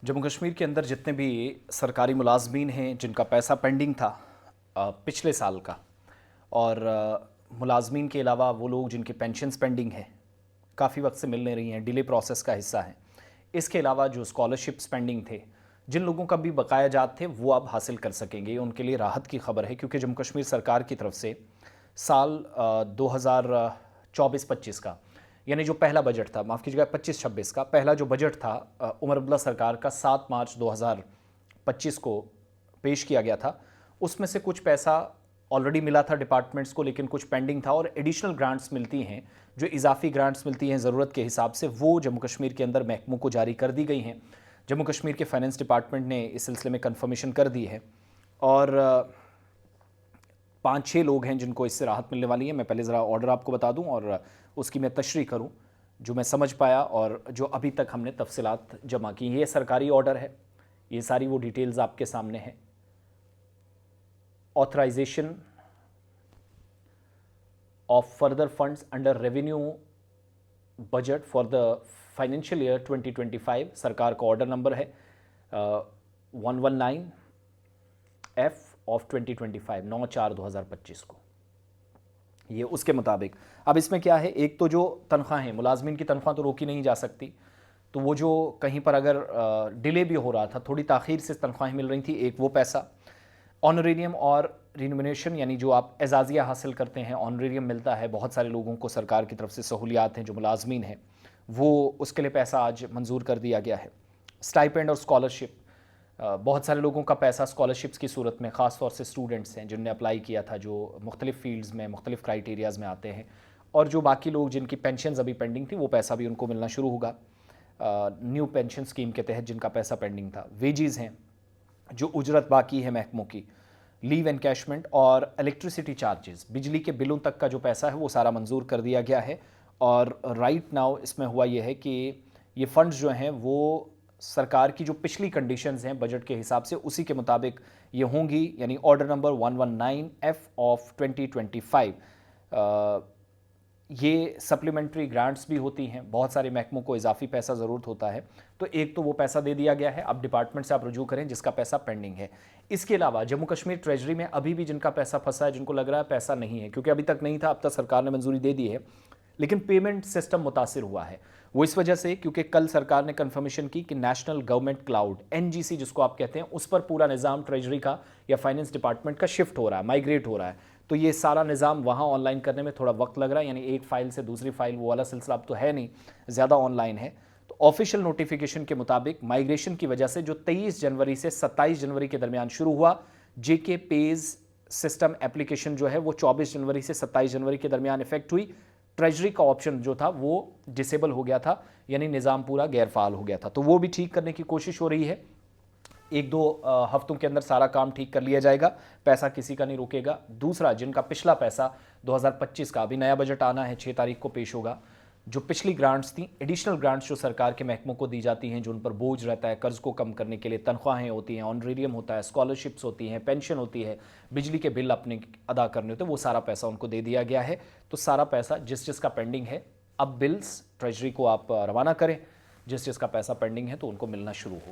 जम्मू कश्मीर के अंदर जितने भी सरकारी मुलाजमीन हैं जिनका पैसा पेंडिंग था पिछले साल का, और मुलाजमीन के अलावा वो लोग जिनकी पेंशन्स पेंडिंग है, काफ़ी वक्त से मिल नहीं रही हैं, डिले प्रोसेस का हिस्सा हैं। इसके अलावा जो स्कॉलरशिप्स पेंडिंग थे, जिन लोगों का भी बकाया जात थे, वो अब हासिल कर सकेंगे। उनके लिए राहत की खबर है, क्योंकि जम्मू कश्मीर सरकार की तरफ से साल 2024-25 का, यानी जो पहला बजट था, माफ़ कीजिएगा 25-26 का पहला जो बजट था, उमर अब्दुल्ला सरकार का 7 मार्च 2025 को पेश किया गया था। उसमें से कुछ पैसा ऑलरेडी मिला था डिपार्टमेंट्स को, लेकिन कुछ पेंडिंग था, और एडिशनल ग्रांट्स मिलती हैं, जो इजाफी ग्रांट्स मिलती हैं ज़रूरत के हिसाब से, वो जम्मू कश्मीर के अंदर महकमों को जारी कर दी गई हैं। जम्मू कश्मीर के फाइनेंस डिपार्टमेंट ने इस सिलसिले में कन्फर्मेशन कर दी है, और 5-6 लोग हैं जिनको इससे राहत मिलने वाली है। मैं पहले ज़रा ऑर्डर आपको बता दूं और उसकी मैं तशरीह करूं, जो मैं समझ पाया और जो अभी तक हमने तफसीलात जमा की। ये सरकारी ऑर्डर है, ये सारी वो डिटेल्स आपके सामने है। Authorization of further funds under revenue budget for the financial year 2025, सरकार का ऑर्डर नंबर है 119 F ऑफ 2025, 9/4/2025 को। ये उसके मुताबिक अब इसमें क्या है, एक तो जो तनख्वाहें, मुलाजमीन की तनख्वाह तो रोकी नहीं जा सकती, तो वो जो कहीं पर अगर डिले भी हो रहा था, थोड़ी ताख़ीर से तनख्वाहें मिल रही थी, एक वो पैसा। ऑनरेरियम और रिन्यूमिनेशन, यानी जो आप एजाज़िया हासिल करते हैं, ऑनरेरियम मिलता है बहुत सारे लोगों को, सरकार की तरफ से सहूलियात हैं जो मुलाजमीन हैं, वो उसके लिए पैसा आज मंजूर कर दिया गया है। स्टाइपेंड और स्कॉलरशिप, बहुत सारे लोगों का पैसा स्कॉलरशिप्स की सूरत में, ख़ास तौर से स्टूडेंट्स हैं जिनने अप्लाई किया था, जो मुख्तलिफ़ फ़ील्ड्स में मुख्तलिफ़ क्राइटेरियाज़ में आते हैं, और जो बाकी लोग जिनकी पेंशन्स अभी पेंडिंग थी, वो पैसा भी उनको मिलना शुरू होगा न्यू पेंशन स्कीम के तहत, जिनका पैसा पेंडिंग था। वेजीज़ हैं, जो उजरत बाकी है महकमों की, लीव एनकैशमेंट और इलेक्ट्रिसिटी चार्जेस, बिजली के बिलों तक का जो पैसा है वो सारा मंजूर कर दिया गया है। और राइट नाउ इसमें हुआ ये है कि ये फंड्स जो हैं वो सरकार की जो पिछली कंडीशंस हैं बजट के हिसाब से, उसी के मुताबिक ये होंगी, यानी ऑर्डर नंबर 119 F ऑफ 2025। ये सप्लीमेंट्री ग्रांट्स भी होती हैं, बहुत सारे महकमों को इजाफी पैसा ज़रूरत होता है, तो एक तो वो पैसा दे दिया गया है। अब डिपार्टमेंट से आप रुजू करें जिसका पैसा पेंडिंग है। इसके अलावा जम्मू कश्मीर ट्रेजरी में अभी भी जिनका पैसा फंसा है, जिनको लग रहा है पैसा नहीं है, क्योंकि अभी तक नहीं था, अब तक सरकार ने मंजूरी दे दी है, लेकिन पेमेंट सिस्टम मुतासिर हुआ है। वो इस वजह से क्योंकि कल सरकार ने कंफर्मेशन की कि नेशनल गवर्नमेंट क्लाउड, NGC जिसको आप कहते हैं, उस पर पूरा निज़ाम ट्रेजरी का या फाइनेंस डिपार्टमेंट का शिफ्ट हो रहा है, माइग्रेट हो रहा है। तो ये सारा निज़ाम वहाँ ऑनलाइन करने में थोड़ा वक्त लग रहा है, यानी एक फ़ाइल से दूसरी फ़ाइल वो वाला सिलसिला अब तो है नहीं, ज़्यादा ऑनलाइन है। तो ऑफिशियल नोटिफिकेशन के मुताबिक माइग्रेशन की वजह से जो 23 जनवरी से 27 जनवरी के दरमियान शुरू हुआ, JK पेज सिस्टम एप्लीकेशन जो है वो 24 जनवरी से 27 जनवरी के दरमियान इफेक्ट हुई। ट्रेजरी का ऑप्शन जो था वो डिसेबल हो गया था, यानी निज़ाम पूरा गैर फाल हो गया था, तो वो भी ठीक करने की कोशिश हो रही है। 1-2 हफ्तों के अंदर सारा काम ठीक कर लिया जाएगा, पैसा किसी का नहीं रुकेगा। दूसरा, जिनका पिछला पैसा 2025 का, अभी नया बजट आना है, 6 तारीख को पेश होगा, जो पिछली ग्रांट्स थी, एडिशनल ग्रांट्स जो सरकार के महकमों को दी जाती हैं, जो उन पर बोझ रहता है कर्ज़ को कम करने के लिए, तनख्वाहें होती हैं, ऑनरेरियम होता है, स्कॉलरशिप्स होती हैं, पेंशन होती है, बिजली के बिल अपने अदा करने होते हैं, वो सारा पैसा उनको दे दिया गया है। तो सारा पैसा जिस जिसका पेंडिंग है, अब बिल्स ट्रेजरी को आप रवाना करें, जिस जिसका पैसा पेंडिंग है तो उनको मिलना शुरू होगा।